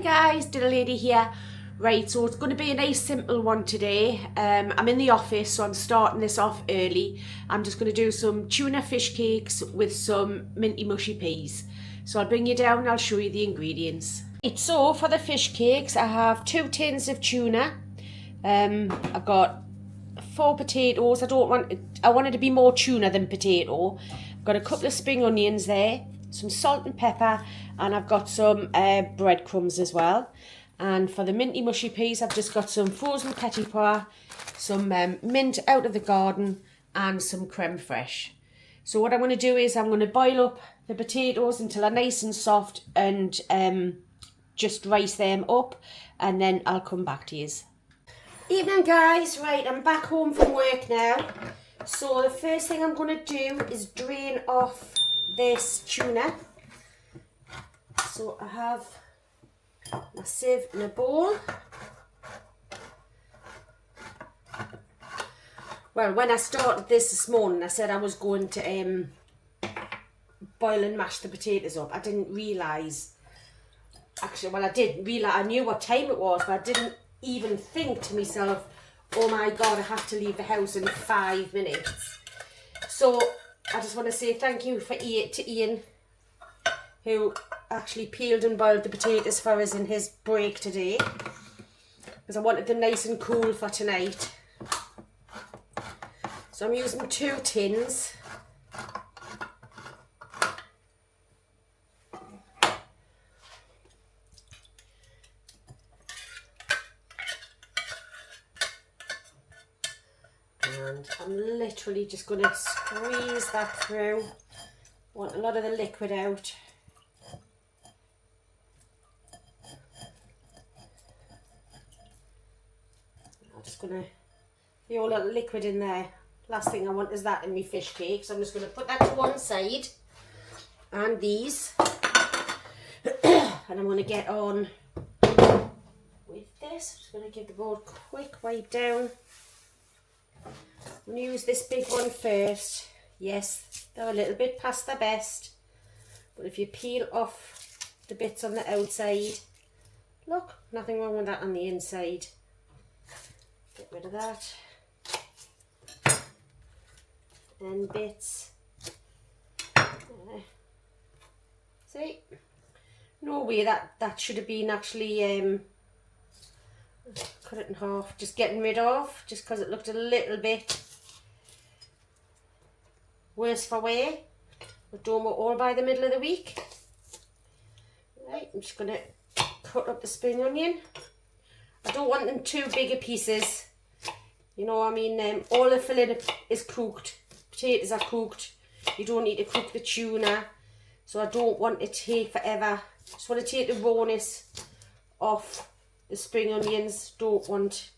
guys, Dinner Lady here. Right, so it's going to be a nice simple one today. I'm in the office, so I'm starting this off early. I'm just going to do some tuna fish cakes with some minty mushy peas. So I'll bring you down and I'll show you the ingredients. Right, so for the fish cakes, I have 2 tins of tuna. I've got 4 potatoes. I want it to be more tuna than potato. I've got a couple of spring onions there, some salt and pepper, and I've got some breadcrumbs as well. And for the minty mushy peas, I've just got some frozen petit pois, some mint out of the garden, and some creme fraiche. So what I'm going to do is I'm going to boil up the potatoes until they're nice and soft, and just rice them up, and then I'll come back to you. Evening guys, right, I'm back home from work now. So the first thing I'm going to do is drain off this tuna. So I have my sieve in a bowl. Well, when I started this morning, I said I was going to boil and mash the potatoes up. I didn't realise, actually, well I did realise, I knew what time it was, but I didn't even think to myself, oh my god, I have to leave the house in 5 minutes. So I just want to say thank you to Ian, who actually peeled and boiled the potatoes for us in his break today, because I wanted them nice and cool for tonight. So I'm using 2 tins. And I'm literally just going to squeeze that through. Want a lot of the liquid out. I'm just going to get all that liquid in there. Last thing I want is that in my fish cake. So I'm just going to put that to one side. And these. And I'm going to get on with this. I'm just going to give the bowl a quick wipe down. I'm going to use this big one first. Yes, they're a little bit past their best, but if you peel off the bits on the outside, look, nothing wrong with that on the inside. Get rid of that. And bits. See? No way that should have been actually cut it in half, just getting rid of, just because it looked a little bit worse for wear. We're doing it all by the middle of the week. Right, I'm just going to cut up the spring onion. I don't want them too big of pieces. You know, I mean, all the filling is cooked. Potatoes are cooked. You don't need to cook the tuna. So I don't want it to take forever. Just want to take the rawness off the spring onions. Don't want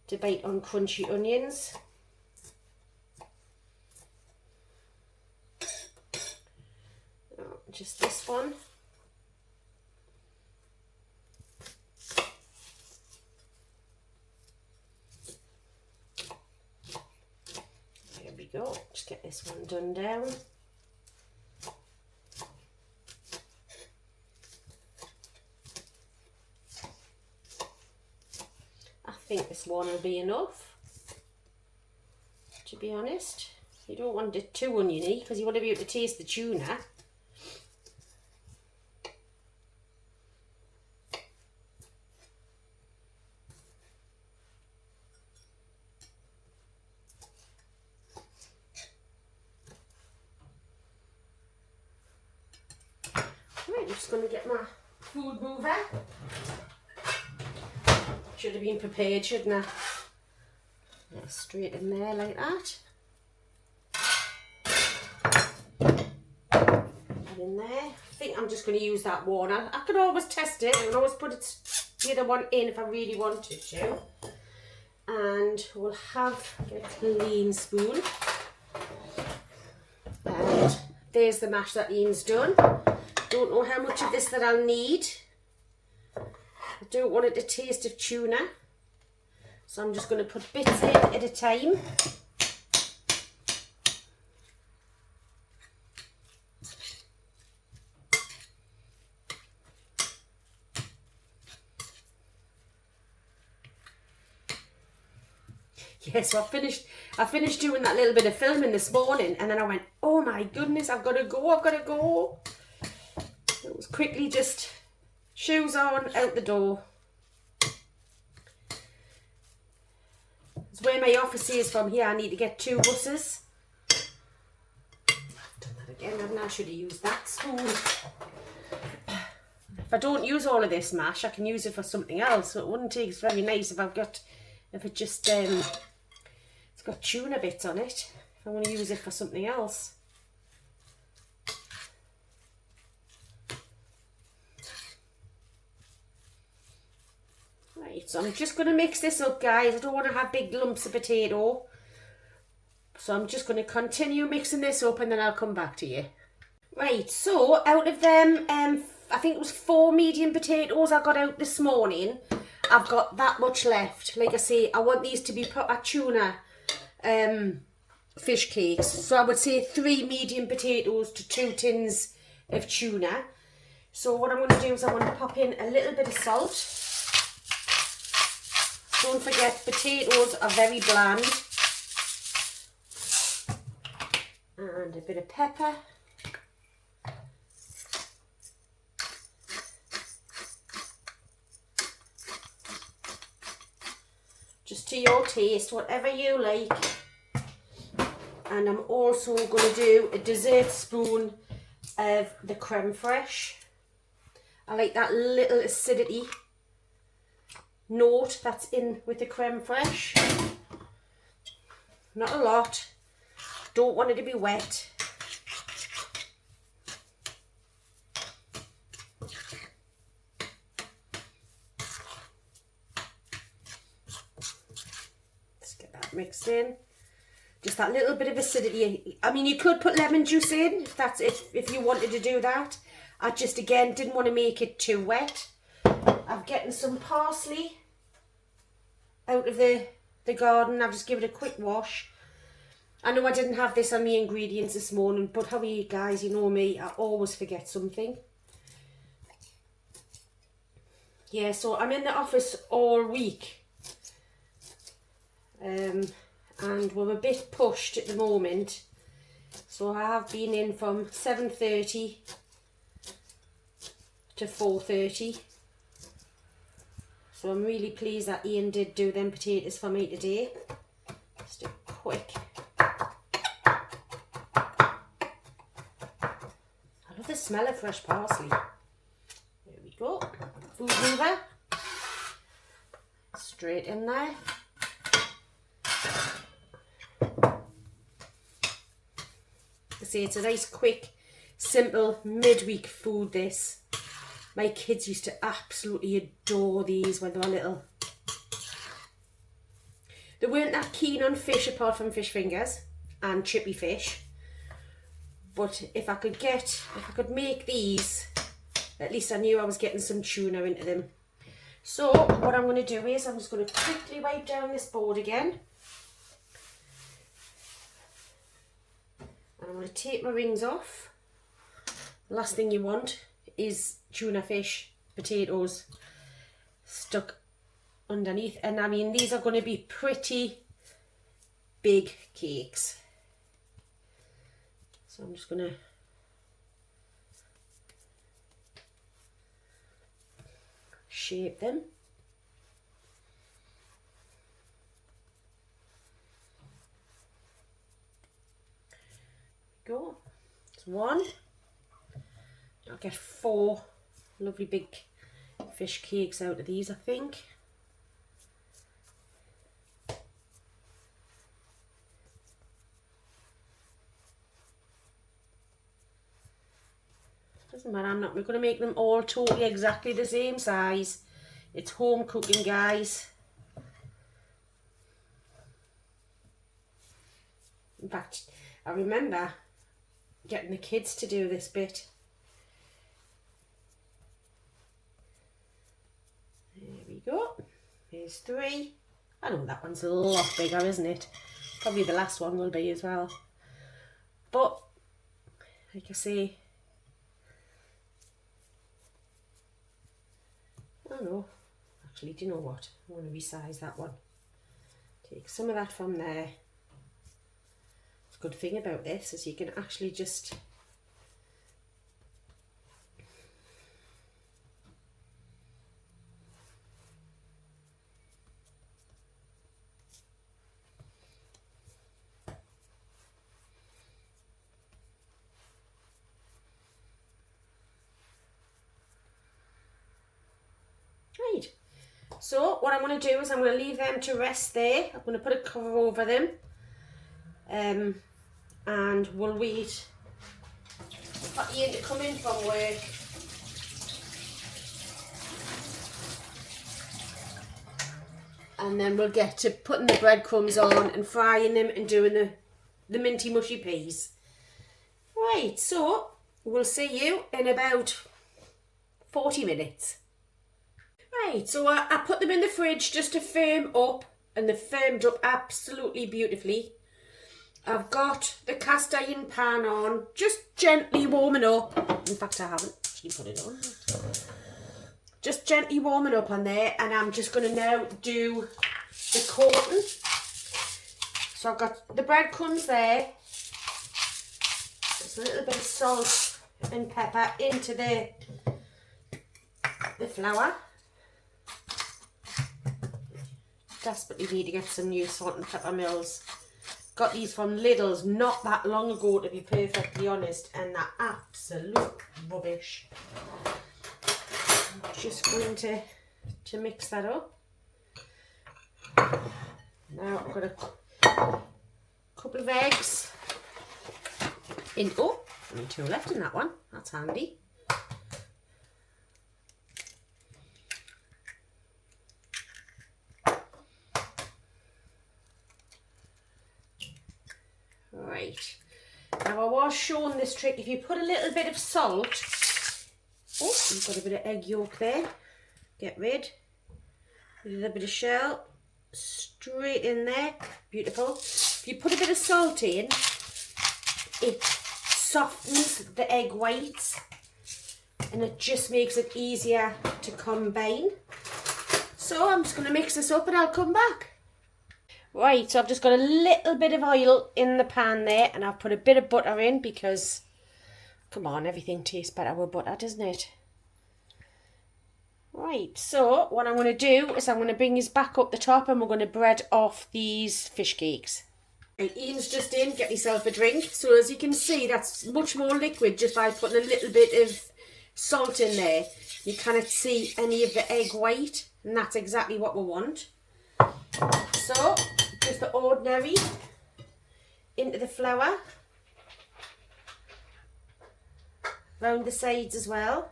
to bite on crunchy onions. Just this one. There we go. Just get this one done down. I think this one will be enough, to be honest. You don't want it too oniony because you want to be able to taste the tuna. Right, I'm just going to get my food mover. Should have been prepared, shouldn't I? Yeah, straight in there like that. And in there. I think I'm just going to use that one. I could always test it. I can always put the other one in if I really wanted to. And we'll have a clean spoon. And there's the mash that Ian's done. Don't know how much of this that I'll need. I don't want it to taste of tuna, so I'm just going to put bits in at a time. Yeah, so I finished doing that little bit of filming this morning, and then I went, oh my goodness, I've got to go. It was quickly just shoes on, out the door. It's where my office is from here. I need to get 2 buses. I've done that again, haven't I? I should have used that spoon. If I don't use all of this mash, I can use it for something else. So it wouldn't taste very nice if it just it's got tuna bits on it. If I want to use it for something else. Right, so I'm just going to mix this up, guys. I don't want to have big lumps of potato. So I'm just going to continue mixing this up and then I'll come back to you. Right, so out of them, I think it was 4 medium potatoes I got out this morning. I've got that much left. Like I say, I want these to be proper tuna fish cakes. So I would say 3 medium potatoes to 2 tins of tuna. So what I'm going to do is I want to pop in a little bit of salt. Don't forget, potatoes are very bland. And a bit of pepper. Just to your taste, whatever you like. And I'm also going to do a dessert spoon of the creme fraiche. I like that little acidity note that's in with the creme fraiche. Not a lot. Don't want it to be wet. Let's get that mixed in. Just that little bit of acidity. I mean, you could put lemon juice in if you wanted to do that. I just again didn't want to make it too wet. I'm getting some parsley out of the garden. I've just given it a quick wash. I know I didn't have this on the ingredients this morning, but how are you guys? You know me, I always forget something. Yeah, so I'm in the office all week. And we're a bit pushed at the moment. So I have been in from 7:30 to 4:30. So I'm really pleased that Ian did do them potatoes for me today. Just a quick. I love the smell of fresh parsley. There we go. Food mover. Straight in there. I say it's a nice, quick, simple midweek food, this. My kids used to absolutely adore these when they were little. They weren't that keen on fish apart from fish fingers and chippy fish. But if I could make these, at least I knew I was getting some tuna into them. So what I'm going to do is I'm just going to quickly wipe down this board again. And I'm going to take my rings off. The last thing you want is tuna fish, potatoes stuck underneath. And I mean, these are going to be pretty big cakes. So I'm just going to shape them. Go. It's one. I'll get 4 lovely big fish cakes out of these, I think. Doesn't matter, I'm not going to make them all totally exactly the same size. It's home cooking, guys. In fact, I remember getting the kids to do this bit. There we go. Here's 3. I know that one's a lot bigger, isn't it? Probably the last one will be as well. But, like I say, I don't know. Actually, do you know what? I'm going to resize that one. Take some of that from there. The good thing about this is you can actually just right. So what I'm going to do is I'm going to leave them to rest there. I'm going to put a cover over them, and we'll wait for Ian to come in from work. And then we'll get to putting the breadcrumbs on and frying them and doing the minty mushy peas. Right, so we'll see you in about 40 minutes. Right, so I put them in the fridge just to firm up, and they've firmed up absolutely beautifully. I've got the cast iron pan on, just gently warming up. In fact, I haven't actually put it on. Just gently warming up on there, and I'm just going to now do the coating. So I've got the breadcrumbs there. Just a little bit of salt and pepper into the flour. Desperately need to get some new salt and pepper mills. Got these from Lidl's not that long ago, to be perfectly honest, and they're absolute rubbish. I'm just going to mix that up. Now I've got a couple of eggs in. Oh, only 2 left in that one. That's handy. Right, now I was shown this trick. If you put a little bit of salt, oh, you've got a bit of egg yolk there, get rid, a little bit of shell, straight in there, beautiful. If you put a bit of salt in, it softens the egg whites and it just makes it easier to combine. So I'm just going to mix this up and I'll come back. Right, so I've just got a little bit of oil in the pan there, and I've put a bit of butter in because, come on, everything tastes better with butter, doesn't it? Right, so what I'm going to do is I'm going to bring these back up the top and we're going to bread off these fish cakes. Right, Ian's just in, get yourself a drink. So as you can see, that's much more liquid just by putting a little bit of salt in there. You cannot see any of the egg white, and that's exactly what we want. So, just the ordinary into the flour, round the sides as well.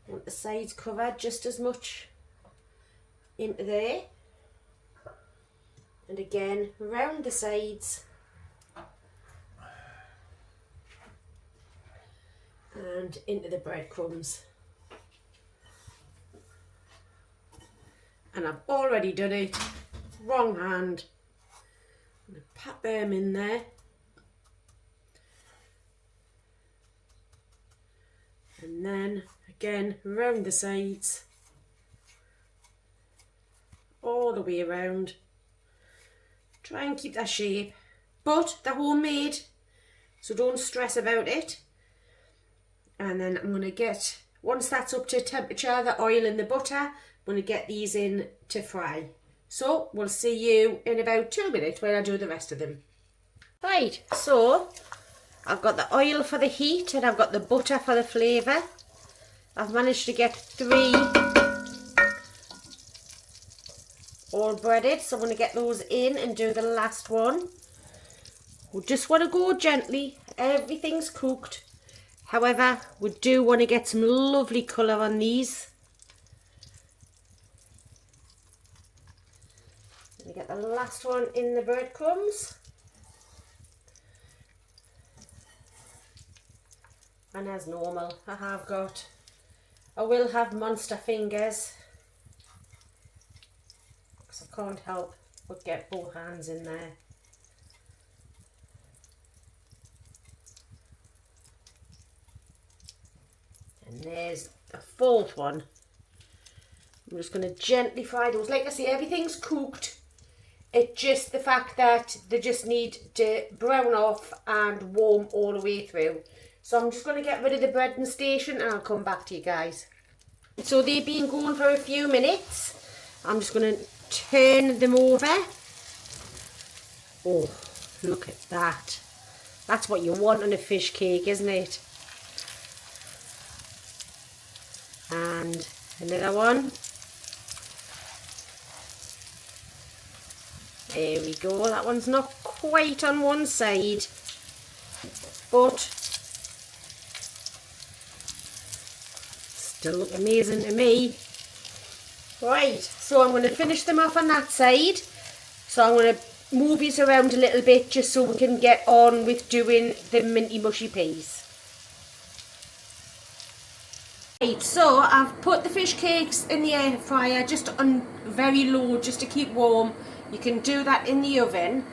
I want the sides covered just as much into there, and again round the sides, and into the breadcrumbs. And I've already done it. Wrong hand. I'm going to pat them in there. And then again round the sides. All the way around. Try and keep that shape. But they're homemade, so don't stress about it. And then I'm going to get, once that's up to temperature, the oil and the butter, I'm going to get these in to fry. So we'll see you in about 2 minutes when I do the rest of them. Right, so I've got the oil for the heat and I've got the butter for the flavour. I've managed to get 3 all breaded, so I'm going to get those in and do the last one. We just want to go gently, everything's cooked. However, we do want to get some lovely colour on these. We get the last one in the breadcrumbs, and as normal I will have monster fingers because I can't help but get both hands in there. And there's a 4th one. I'm just going to gently fry those. Like I say, everything's cooked. It's just the fact that they just need to brown off and warm all the way through. So I'm just going to get rid of the breading station and I'll come back to you guys. So they've been going for a few minutes. I'm just going to turn them over. Oh, look at that. That's what you want on a fish cake, isn't it? And another one. There we go. That one's not quite on one side, but still look amazing to me. Right, so I'm going to finish them off on that side. So I'm going to move these around a little bit just so we can get on with doing the minty mushy peas. Right, so I've put the fish cakes in the air fryer just on very low just to keep warm. You can do that in the oven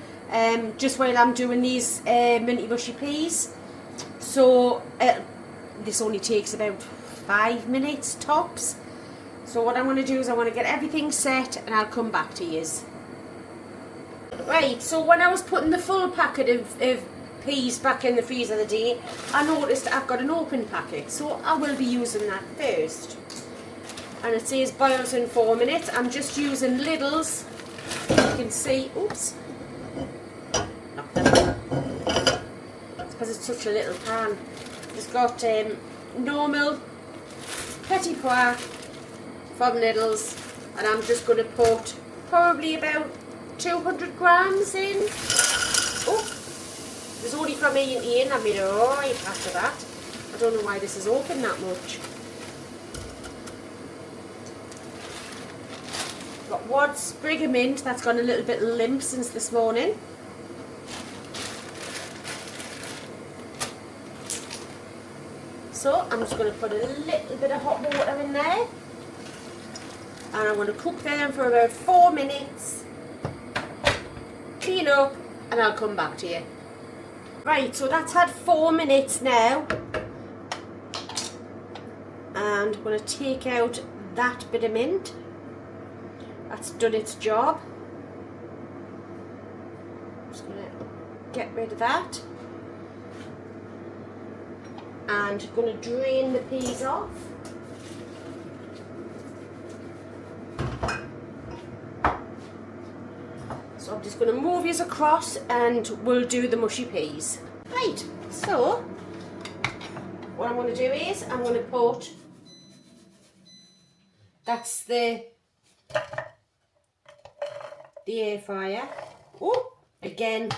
just while I'm doing these minty mushy peas. So this only takes about 5 minutes tops. So what I'm going to do is I want to get everything set and I'll come back to you. Right, so when I was putting the full packet of peas back in the freezer the day, I noticed I've got an open packet, so I will be using that first. And it says boils in 4 minutes. I'm just using liddles. You can see, oops, it's because it's such a little pan. It's got normal petit pois from Liddles, and I'm just going to put probably about 200 grams in. Oh, there's only from me and Ian. I made it alright after that. I don't know why this is open that much. Got one sprig of mint that's gone a little bit limp since this morning. So I'm just going to put a little bit of hot water in there. And I'm going to cook them for about 4 minutes. Clean up and I'll come back to you. Right, so that's had 4 minutes now. And I'm going to take out that bit of mint. That's done its job. I'm just going to get rid of that. And I'm going to drain the peas off. So I'm just going to move these across and we'll do the mushy peas. Right, so what I'm going to do is I'm going to put, that's the air fryer. Oh, again,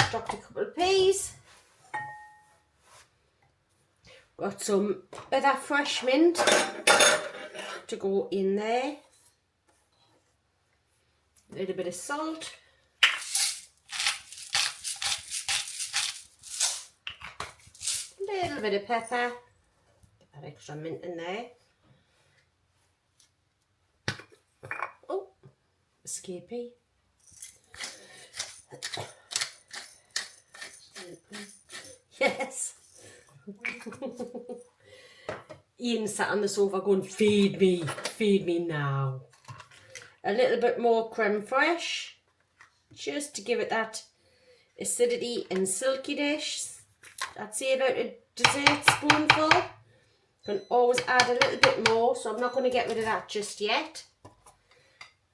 dropped a couple of peas. Got some of that fresh mint to go in there. A little bit of salt. A little bit of pepper. Get that extra mint in there. Oh, escapee. Yes. Ian sat on the sofa going, feed me now. A little bit more creme fraiche, just to give it that acidity and silkiness. I'd say about a dessert spoonful. Can always add a little bit more, so I'm not going to get rid of that just yet.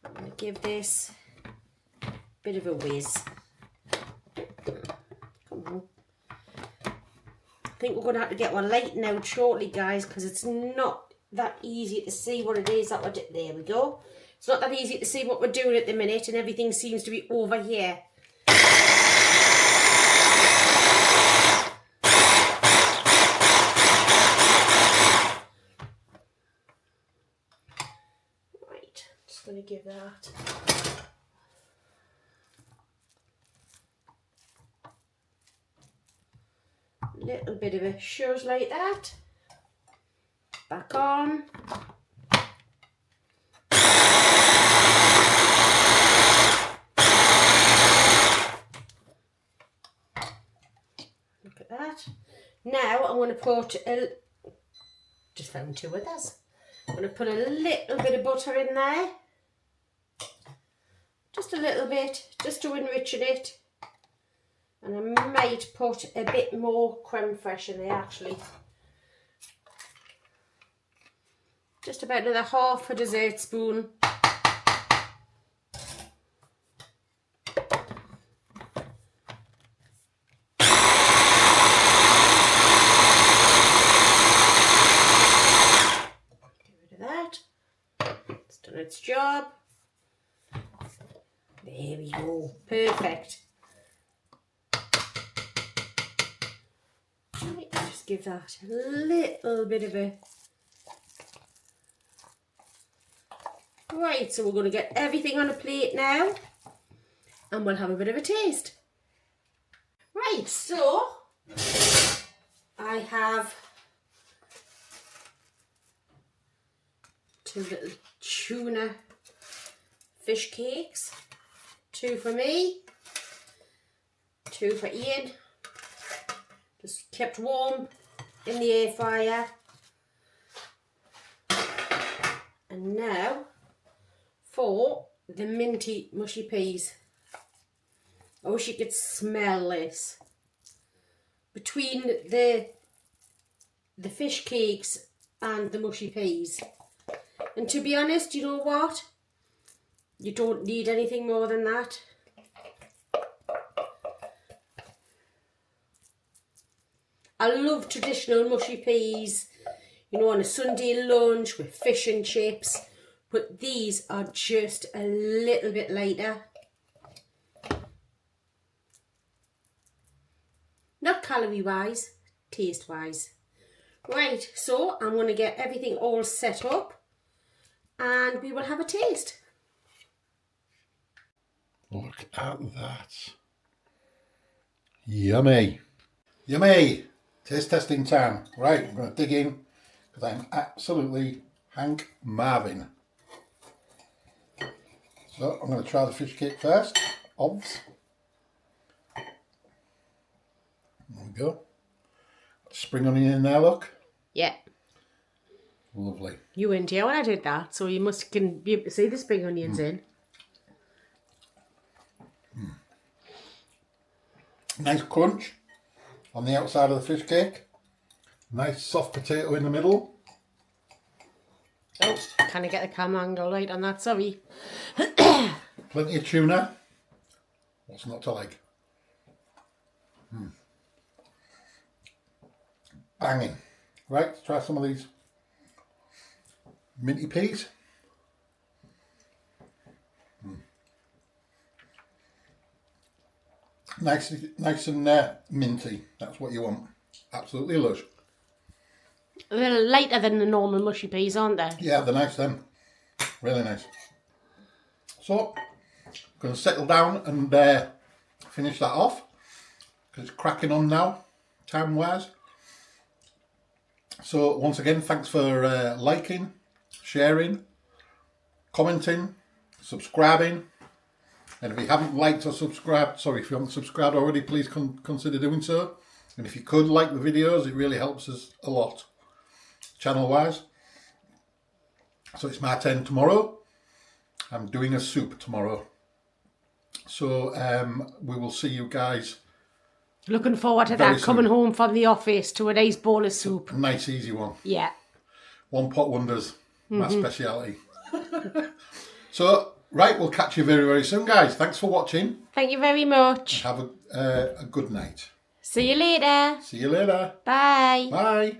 I'm going to give this a bit of a whiz. Come on. I think we're going to have to get one lightened out shortly, guys, because it's not that easy to see what it is that we're doing. There we go. It's not that easy to see what we're doing at the minute, and everything seems to be over here. Right, just going to give that a little bit of a shuzz like that. Back on. Look at that. Now I'm going to put just found 2 others. I'm going to put a little bit of butter in there. Just just a little bit, just to enrich it. And I might put a bit more creme fraiche in there actually. Just about another half a dessert spoon. It's done its job. There we go. Perfect. Right, just give that a little bit of a... Right, so we're going to get everything on a plate now. And we'll have a bit of a taste. Right, so I have 2 little tuna fish cakes. 2 for me, 2 for Ian. Just kept warm in the air fryer. And now for the minty mushy peas. I wish you could smell this. Between the fish cakes and the mushy peas. And to be honest, you know what? You don't need anything more than that. I love traditional mushy peas, you know, on a Sunday lunch with fish and chips. But these are just a little bit lighter. Not calorie wise, taste wise. Right, so I'm going to get everything all set up and we will have a taste. Look at that. Yummy. Yummy. Taste testing time. Right, I'm going to dig in because I'm absolutely Hank Marvin. So I'm going to try the fish cake first. Obvs. There we go. Spring onion in there, look. Yeah. Lovely. You weren't here when I did that, so you can be able to see the spring onions in. Nice crunch on the outside of the fish cake. Nice soft potato in the middle. Oh, can I get the camera angle right on that? Sorry. Plenty of tuna. What's not to like? Banging. Right, let's try some of these minty peas. Nice and minty. That's what you want. Absolutely lush. A little lighter than the normal mushy peas, aren't they? Yeah, they're nice then. Really nice. So, I'm going to settle down and finish that off. Because it's cracking on now, time-wise. So, once again, thanks for liking, sharing, commenting, subscribing. And if you haven't liked or subscribed, if you haven't subscribed already, please consider doing so. And if you could like the videos, it really helps us a lot, channel-wise. So it's my turn tomorrow. I'm doing a soup tomorrow. So we will see you guys. Looking forward to that, coming home from the office to a nice bowl of soup. A nice easy one. Yeah. One pot wonders, my speciality. So, right, we'll catch you very, very soon, guys. Thanks for watching. Thank you very much. Have a good night. See you later. See you later. Bye. Bye.